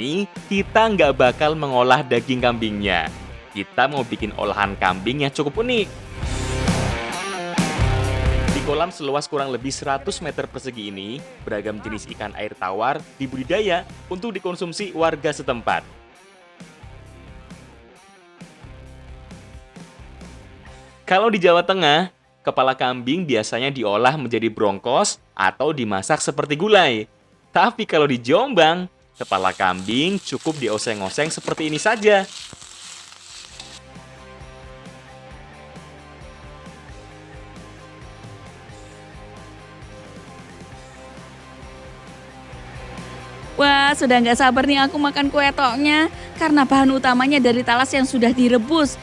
ini, kita nggak bakal mengolah daging kambingnya. Kita mau bikin olahan kambing yang cukup unik. Di kolam seluas kurang lebih 100 meter persegi ini, beragam jenis ikan air tawar dibudidaya untuk dikonsumsi warga setempat. Kalau di Jawa Tengah, kepala kambing biasanya diolah menjadi brongkos atau dimasak seperti gulai. Tapi kalau di Jombang, kepala kambing cukup dioseng-oseng seperti ini saja. Wah, sudah nggak sabar nih aku makan kue toknya. Karena bahan utamanya dari talas yang sudah direbus.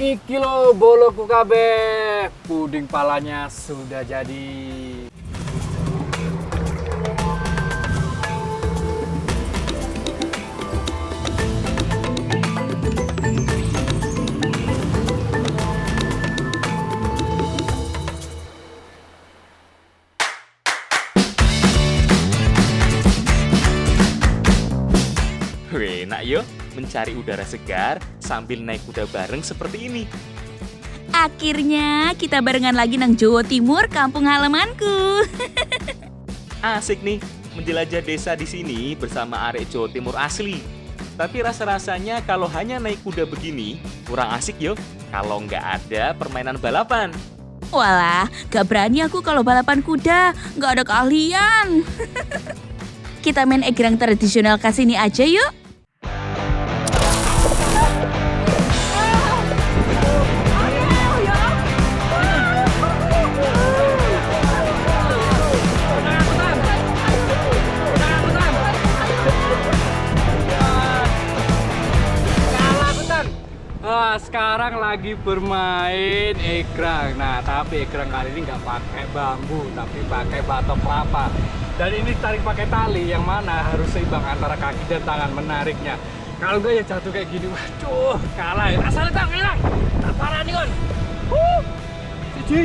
Iki lo boloku kabeh, puding palanya sudah jadi. Wih, enak yuk mencari udara segar sambil naik kuda bareng seperti ini. Akhirnya kita barengan lagi nang Jawa Timur, kampung halamanku. Asik nih menjelajah desa di sini bersama arek Jawa Timur asli. Tapi rasa-rasanya kalau hanya naik kuda begini kurang asik yuk kalau nggak ada permainan balapan. Walah, gak berani aku kalau balapan kuda, gak ada keahlian. Kita main egrang tradisional kasini aja yuk. Sekarang lagi bermain egrang. Nah, tapi egrang kali ini nggak pakai bambu, tapi pakai batok kelapa. Dan ini tarik pakai tali, yang mana harus seimbang antara kaki dan tangan menariknya. Kalau nggak ya jatuh kayak gini, waduh, kalah ya. Asal tang, hilang. Tak parah nih kon. Cici.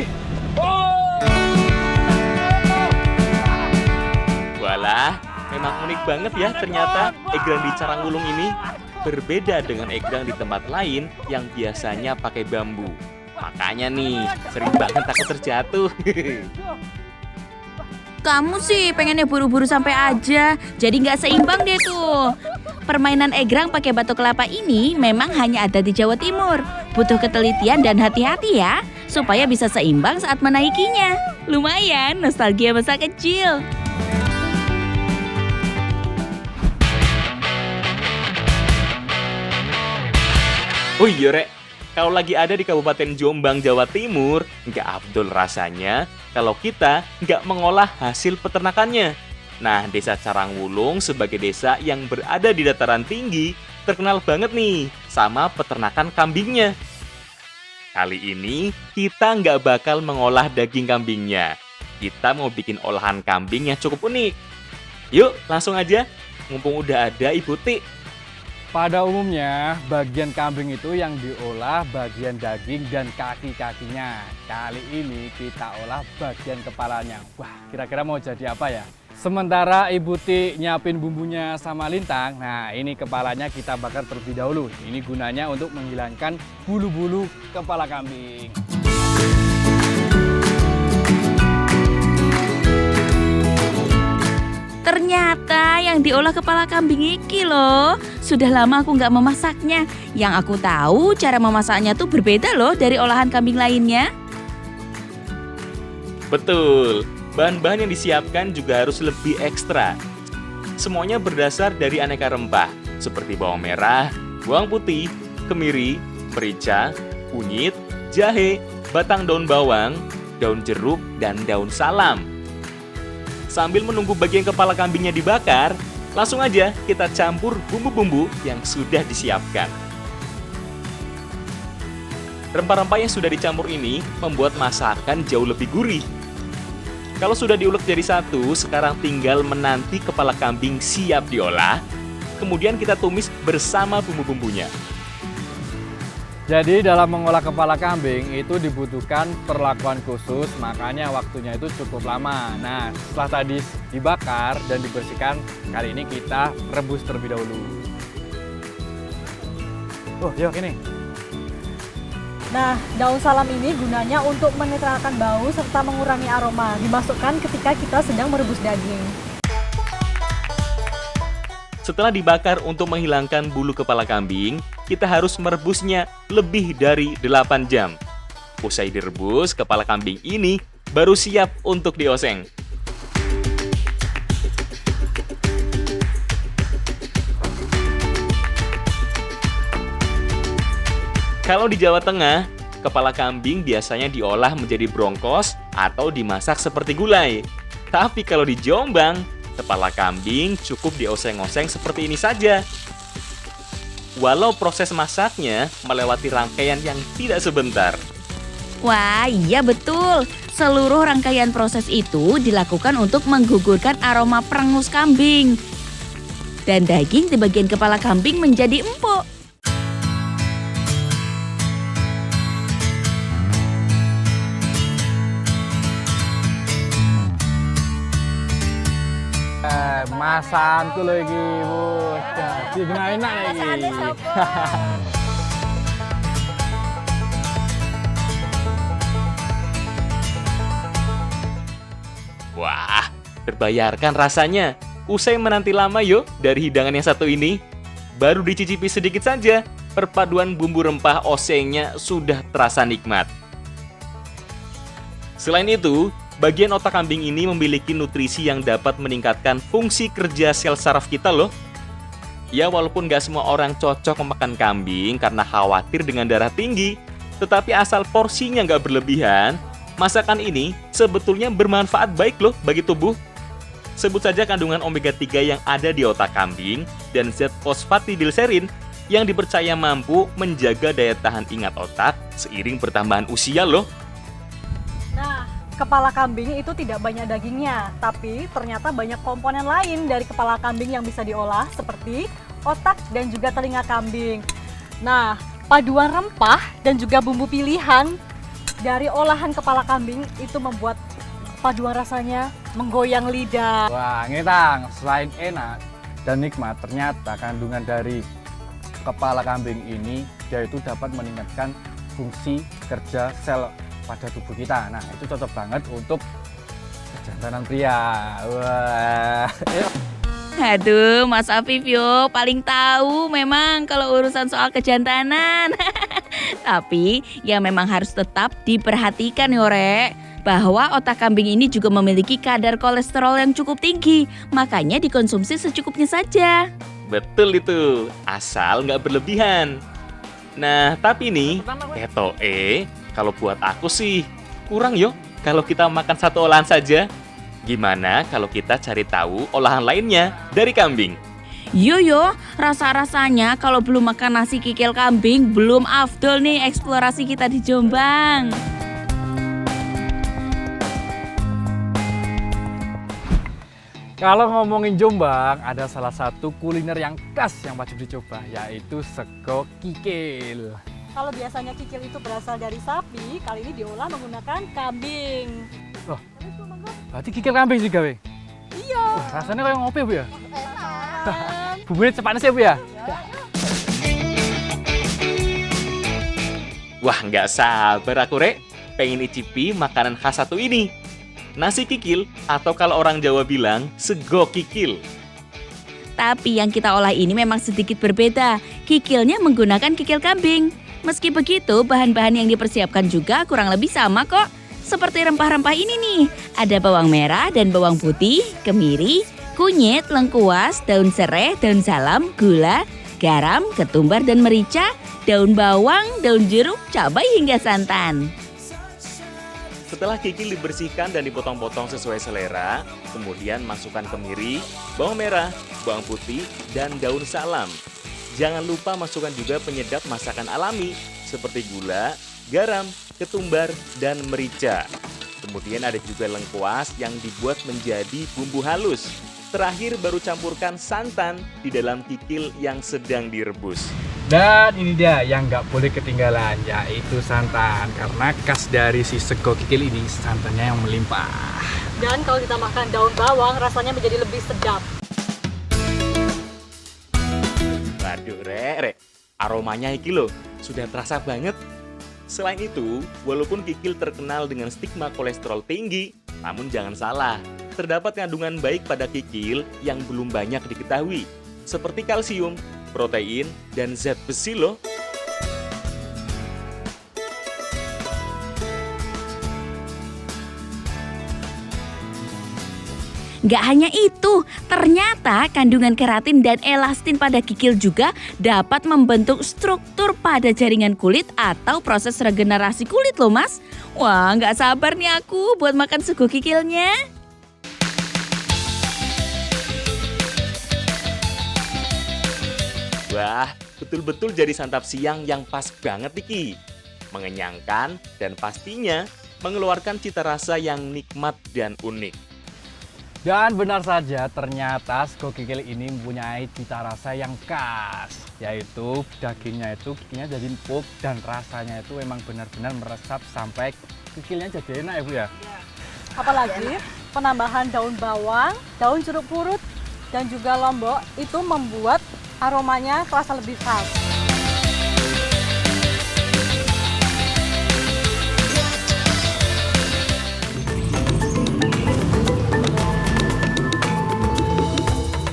Walah, memang unik banget ya ternyata egrang di Caranggulung ini. Berbeda dengan egrang di tempat lain yang biasanya pakai bambu. Makanya nih, sering banget takut terjatuh. Kamu sih pengennya buru-buru sampai aja, jadi nggak seimbang deh tuh. Permainan egrang pakai batok kelapa ini memang hanya ada di Jawa Timur. Butuh ketelitian dan hati-hati ya, supaya bisa seimbang saat menaikinya. Lumayan, nostalgia masa kecil. Oh iya Rek, kalau lagi ada di Kabupaten Jombang, Jawa Timur, nggak afdol rasanya kalau kita nggak mengolah hasil peternakannya. Nah, Desa Caranggulung sebagai desa yang berada di dataran tinggi, terkenal banget nih sama peternakan kambingnya. Kali ini, kita nggak bakal mengolah daging kambingnya. Kita mau bikin olahan kambing yang cukup unik. Yuk, langsung aja, mumpung udah ada Ibu Tik. Pada umumnya, bagian kambing itu yang diolah bagian daging dan kaki-kakinya. Kali ini kita olah bagian kepalanya. Wah, kira-kira mau jadi apa ya? Sementara Ibu Tik nyiapin bumbunya sama lintang, nah ini kepalanya kita bakar terlebih dahulu. Ini gunanya untuk menghilangkan bulu-bulu kepala kambing. Ternyata yang diolah kepala kambing iki loh. Sudah lama aku nggak memasaknya. Yang aku tahu cara memasaknya tuh berbeda loh dari olahan kambing lainnya. Betul, bahan-bahan yang disiapkan juga harus lebih ekstra. Semuanya berdasar dari aneka rempah, seperti bawang merah, bawang putih, kemiri, merica, kunyit, jahe, batang daun bawang, daun jeruk, dan daun salam. Sambil menunggu bagian kepala kambingnya dibakar, langsung aja kita campur bumbu-bumbu yang sudah disiapkan. Rempah-rempah yang sudah dicampur ini membuat masakan jauh lebih gurih. Kalau sudah diulek jadi satu, sekarang tinggal menanti kepala kambing siap diolah. Kemudian kita tumis bersama bumbu-bumbunya. Jadi dalam mengolah kepala kambing itu dibutuhkan perlakuan khusus, makanya waktunya itu cukup lama. Nah, setelah tadi dibakar dan dibersihkan, kali ini kita rebus terlebih dahulu. Oh, yuk ini. Nah, daun salam ini gunanya untuk menetralkan bau serta mengurangi aroma. Dimasukkan ketika kita sedang merebus daging. Setelah dibakar untuk menghilangkan bulu kepala kambing, kita harus merebusnya lebih dari 8 jam. Usai direbus, kepala kambing ini baru siap untuk dioseng. Kalau di Jawa Tengah, kepala kambing biasanya diolah menjadi brongkos atau dimasak seperti gulai. Tapi kalau di Jombang, kepala kambing cukup dioseng-oseng seperti ini saja. Walau proses masaknya melewati rangkaian yang tidak sebentar. Wah, iya betul. Seluruh rangkaian proses itu dilakukan untuk menggugurkan aroma perengus kambing. Dan daging di bagian kepala kambing menjadi empuk. Masanku lagi, Bu. Jadi enak lagi. Wah, terbayarkan rasanya. Usai menanti lama yuk dari hidangan yang satu ini. Baru dicicipi sedikit saja, perpaduan bumbu rempah osengnya sudah terasa nikmat. Selain itu, bagian otak kambing ini memiliki nutrisi yang dapat meningkatkan fungsi kerja sel saraf kita loh. Ya walaupun gak semua orang cocok memakan kambing karena khawatir dengan darah tinggi, tetapi asal porsinya gak berlebihan, masakan ini sebetulnya bermanfaat baik loh bagi tubuh. Sebut saja kandungan omega 3 yang ada di otak kambing dan zat fosfatidilserin yang dipercaya mampu menjaga daya tahan ingat otak seiring bertambahan usia loh. Nah, kepala kambing itu tidak banyak dagingnya, tapi ternyata banyak komponen lain dari kepala kambing yang bisa diolah seperti otak dan juga telinga kambing. Nah, paduan rempah dan juga bumbu pilihan dari olahan kepala kambing itu membuat paduan rasanya menggoyang lidah. Wah, ngetang, selain enak dan nikmat, ternyata kandungan dari kepala kambing ini yaitu dapat meningkatkan fungsi kerja sel pada tubuh kita. Nah, itu cocok banget untuk kejantanan pria. Wah. Aduh, Mas Afif yo paling tahu memang kalau urusan soal kejantanan. Tapi ya memang harus tetap diperhatikan yo, Rek. Bahwa otak kambing ini juga memiliki kadar kolesterol yang cukup tinggi. Makanya dikonsumsi secukupnya saja. Betul itu, asal nggak berlebihan. Nah, tapi nih, kalau buat aku sih kurang yo kalau kita makan satu olahan saja. Gimana kalau kita cari tahu olahan lainnya dari kambing? Yo, rasa-rasanya kalau belum makan nasi kikil kambing, belum afdol nih eksplorasi kita di Jombang. Kalau ngomongin Jombang, ada salah satu kuliner yang khas yang wajib dicoba, yaitu sego kikil. Kalau biasanya kikil itu berasal dari sapi, kali ini diolah menggunakan kambing. Oh, berarti kikil kambing sih gawe? Iya. Rasanya kayak ngopi Bu ya? Enak. Bumbunya cepat sih Bu ya? Wah, nggak sabar aku, Rek. Pengen icipi makanan khas satu ini. Nasi kikil, atau kalau orang Jawa bilang, sego kikil. Tapi yang kita olah ini memang sedikit berbeda. Kikilnya menggunakan kikil kambing. Meski begitu, bahan-bahan yang dipersiapkan juga kurang lebih sama kok. Seperti rempah-rempah ini nih. Ada bawang merah dan bawang putih, kemiri, kunyit, lengkuas, daun serai, daun salam, gula, garam, ketumbar dan merica, daun bawang, daun jeruk, cabai hingga santan. Setelah kikil dibersihkan dan dipotong-potong sesuai selera, kemudian masukkan kemiri, bawang merah, bawang putih, dan daun salam. Jangan lupa masukkan juga penyedap masakan alami seperti gula, garam, ketumbar, dan merica. Kemudian ada juga lengkuas yang dibuat menjadi bumbu halus. Terakhir baru campurkan santan di dalam kikil yang sedang direbus. Dan ini dia yang nggak boleh ketinggalan, yaitu santan. Karena khas dari si sego kikil ini, santannya yang melimpah. Dan kalau ditambahkan daun bawang, rasanya menjadi lebih sedap. Waduh, Rek, aromanya iki loh, sudah terasa banget. Selain itu, walaupun kikil terkenal dengan stigma kolesterol tinggi, namun jangan salah, terdapat kandungan baik pada kikil yang belum banyak diketahui, seperti kalsium, protein, dan zat besi loh. Nggak hanya itu, ternyata kandungan keratin dan elastin pada kikil juga dapat membentuk struktur pada jaringan kulit atau proses regenerasi kulit loh mas. Wah, nggak sabar nih aku buat makan sego kikilnya. Wah, betul-betul jadi santap siang yang pas banget Iki. Mengenyangkan dan pastinya mengeluarkan cita rasa yang nikmat dan unik. Dan benar saja, ternyata sego kikil ini mempunyai cita rasa yang khas, yaitu dagingnya itu kikilnya jadi empuk dan rasanya itu memang benar-benar meresap sampai kikilnya jadi enak ya Bu ya. Apalagi penambahan daun bawang, daun jeruk purut, dan juga lombok itu membuat aromanya terasa lebih khas.